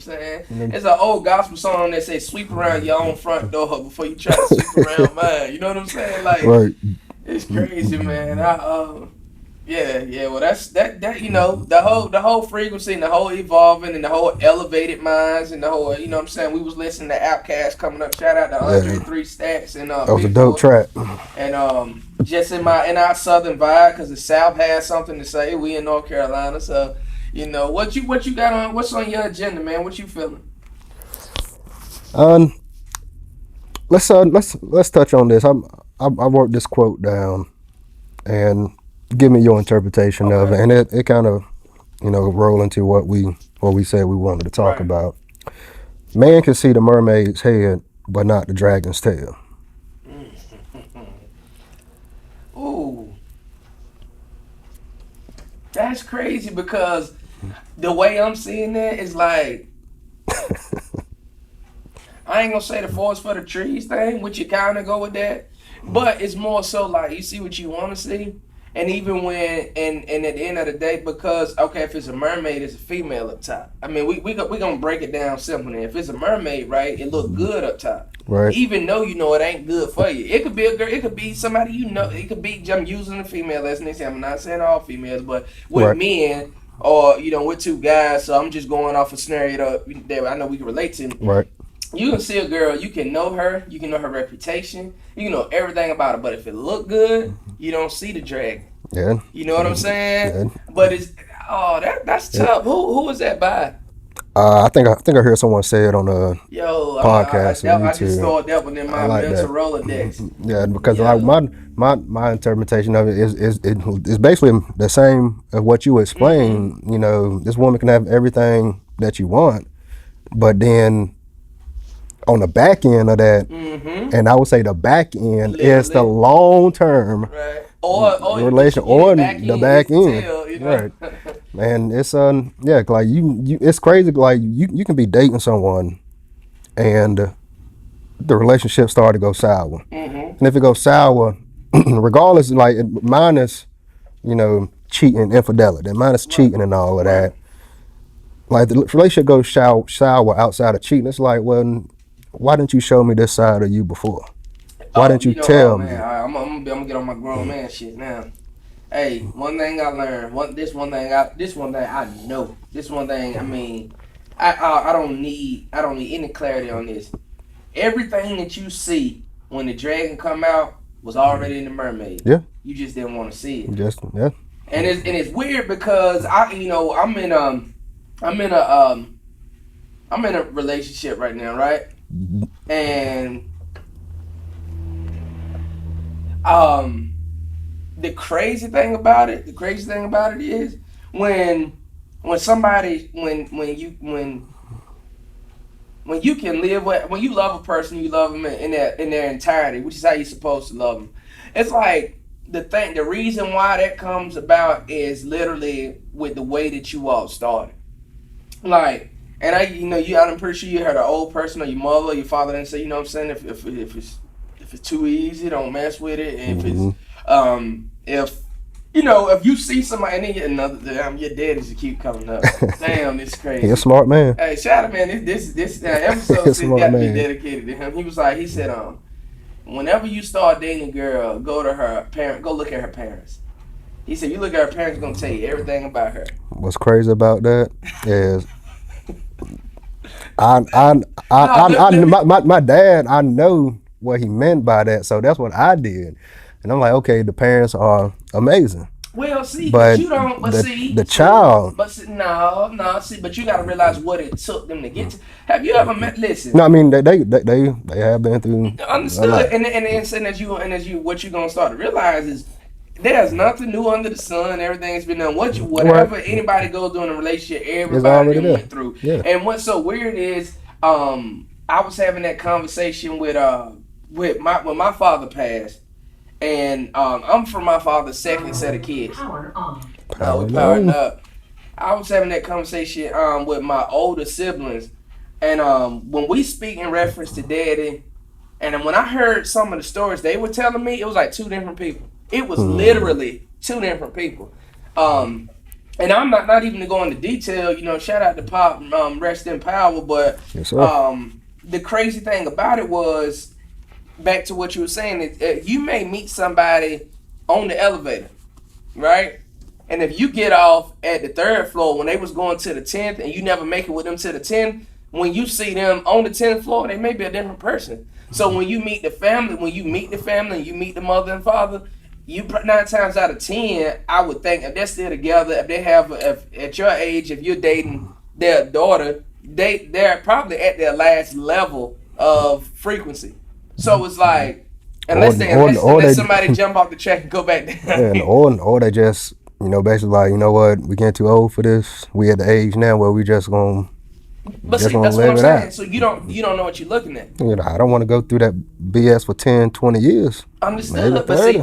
saying? It's an old gospel song that says sweep around your own front door before you try to sweep around mine. You know what I'm saying? Like, Right. it's crazy, man. Yeah. Well, that. The whole frequency and the whole evolving and the whole elevated minds and the whole. You know what I'm saying? We was listening to Outkast coming up. Shout out to Yeah. 103 Stacks and That was a Big dope Boy. track. And just in our southern vibe, because the South has something to say. We in North Carolina, so what you got on? What's on your agenda, man? What you feeling? Um, let's touch on this. I wrote this quote down and give me your interpretation of it, Okay. and it kind of roll into what we said we wanted to talk Right. about. Man can see the mermaid's head, but not the dragon's tail. Ooh, that's crazy because the way I'm seeing that is like I ain't gonna say the forest for the trees thing, which you kind of go with that, but it's more so like you see what you want to see, and even when and at the end of the day, because okay, if it's a mermaid, it's a female up top. I mean, we gonna break it down simple. Then. If it's a mermaid, right, it look good up top. Right. Even though you know it ain't good for you, it could be a girl, it could be somebody you know, it could be. I'm using a female as an example. I'm not saying all females, but with Right. men or with two guys. So I'm just going off a scenario that I know we can relate to. Right. You can see a girl, you can know her, you can know her reputation, you can know everything about her. But if it look good, you don't see the dragon. Yeah. You know what I'm saying? Yeah. But that's Yeah. tough. Who was that by? I think I heard someone say it on a Yo, podcast or I just YouTube. stored that one in I my like mental that. Rolodex. Yeah, because like Yo. my interpretation of it is basically the same of what you Mm-hmm. explained. This woman can have everything that you want, but then on the back end of that, Mm-hmm. and I would say the back end is the Literally. long term Right. Or relation she get or it back the in, it's back the end. tail, Right. Man, it's yeah, like you it's crazy. Like you can be dating someone and the relationship start to go sour. Mm-hmm. And if it goes sour, regardless, like minus, cheating, infidelity, minus Right. cheating and all of Right. that, like the relationship goes sour outside of cheating. It's like, well, why didn't you show me this side of you before? Why Oh, didn't you oh tell man, me? I'm gonna get on my grown man shit now. Hey, one thing I learned, this one thing I know, this one thing I mean, I don't need any clarity on this. Everything that you see when the dragon come out was already in the mermaid. Yeah, You just didn't want to see it, just yeah, and it's weird because I'm in a I'm in a relationship right now, right? And um the crazy thing about it is when somebody when you can live with when you love a person, you love them in their entirety, which is how you're supposed to love them. It's like the reason why that comes about is literally with the way that you all started. Like, and I'm pretty sure you heard an old person or your mother or your father didn't say, you know what I'm saying, if it's too easy, don't mess with it. And hmm if if you see somebody and then another damn your dad is keep coming up. Damn, it's he a crazy. smart man. Hey, shout out, man. This He episode a six smart got to be man. dedicated to him. He said, whenever you start dating a girl, go to her parent, go look at her parents. He said, you look at her parents, gonna tell you everything about her. What's crazy about that is I No, let me. my dad, I know what he meant by that, so that's what I did, and I'm like, okay, the parents are amazing, Well, see, but but you don't. But the see, child, no, no. See, but you got to realize what it took them to get to. Have you ever met? no, Listen, I mean they have been through a understood, lot. and as you what you're gonna start to realize is there's nothing new under the sun. Everything's been done. Right, Whatever anybody goes through in a relationship, it's everybody already then there. went through. Yeah. And what's so weird is, I was having that conversation with my when my father passed, and I'm from my father's second set of kids. We Power powering on. up. I was having that conversation with my older siblings, and when we speak in reference to daddy, and then when I heard some of the stories they were telling me, it was like two different people. It was Hmm. literally two different people. Um, and I'm not even to go into detail. Shout out to Pop, rest in power. But Yes, sir. the crazy thing about it was, back to what you were saying, you may meet somebody on the elevator, right? And if you get off at the third floor when they was going to the 10th, and you never make it with them to the 10th, when you see them on the 10th floor, they may be a different person. So when you meet the family, and you meet the mother and father, you 9 times out of 10, I would think, if they're still together, if they have, if at your age, if you're dating their daughter, they're probably at their last level of frequency. So it's like, Or or unless they somebody jump off the track and go back yeah, down. or they just basically like, you know what, we getting too old for this. We at the age now where we But just see, gonna that's what live I'm it out. saying. So you don't know what you're looking at. I don't want to go through that BS for 10, 20 years, maybe Understood, but see 30.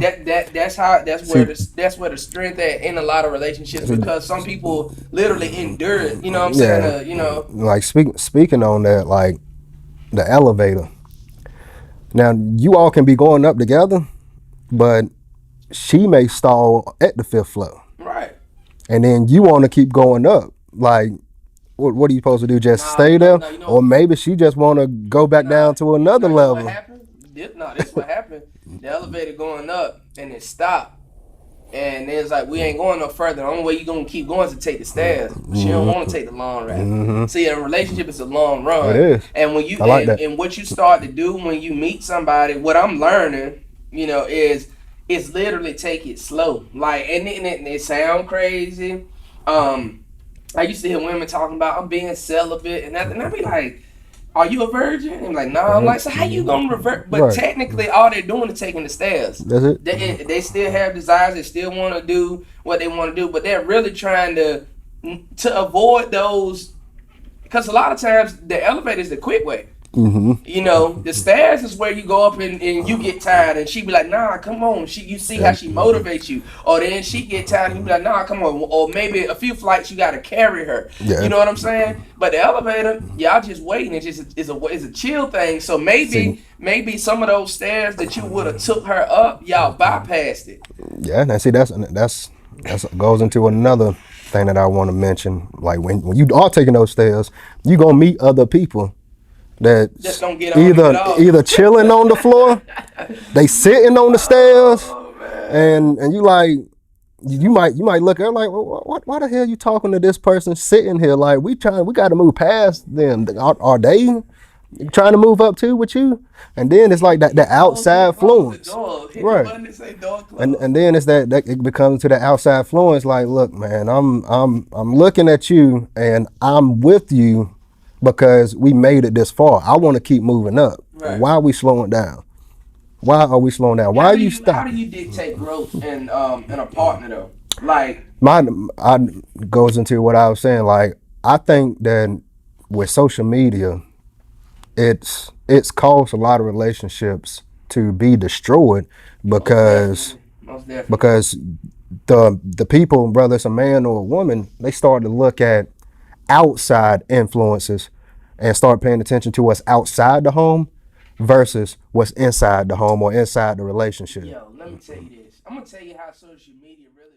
See, that's where the strength at in a lot of relationships, see, because some people literally endure it. You know what I'm saying? yeah, like speaking on that, like the elevator. Now you all can be going up together, but she may stall at the fifth floor, Right. and then you want to keep going up. Like, what are you supposed to do? Just Nah, stay there, no, or maybe she just want to go back nah, down to another you know what level. happened? This what happened. The elevator going up and it stopped. And it's like, we ain't going no further. The only way you gonna keep going is to take the stairs. She don't want to take the long ride. Mm-hmm. See, in a relationship, it's a long It run. is. And when you I like that. and what you start to do when you meet somebody, what I'm learning, is it's literally take it slow. Like, and it sound crazy. I used to hear women talking about, I'm being celibate, and I be like, are you a virgin? And I'm like, no. I'm like, so how you gonna revert? But Right. technically, all they're doing is taking the stairs. That's it. They still have desires. They still want to do what they want to do, but they're really trying to avoid those, because a lot of times the elevator is the quick way. Mm-hmm. The stairs is where you go up and you get tired, and she be like, nah, come on. You see how Yeah. she motivates you. Or then she get tired and you be like, nah, come on. Or maybe a few flights you gotta carry her. You Yeah. know what I'm saying? But the elevator, y'all just waiting. It's a chill thing. So See, maybe some of those stairs that you would have took her up, y'all bypassed it. yeah. Now see, that's goes into another thing that I want to mention. Like when you are taking those stairs, you gonna meet other people that Just don't get on and get either off. either chilling on the floor, they sitting on the stairs, Oh man. and you like you might look at her like, well, why the hell you talking to this person sitting here? Like we got to move past them. Are they trying to move up too with you? And then it's like that outside Close the influence, door. Hit the right? button and say door And closed. then it's that it becomes to the outside influence. Like, look, man, I'm looking at you and I'm with you because we made it this far. I want to keep moving up. Right. Why are we slowing down? Why are we slowing down? Why are you How do stopping? you dictate growth in a partner though? Like, Mine I goes into what I was saying. Like, I think that with social media, it's caused a lot of relationships to be destroyed because most definitely. because the people, whether it's a man or a woman, they start to look at outside influences and start paying attention to what's outside the home versus what's inside the home or inside the relationship. Yo, let me tell you this. I'm gonna tell you how social media really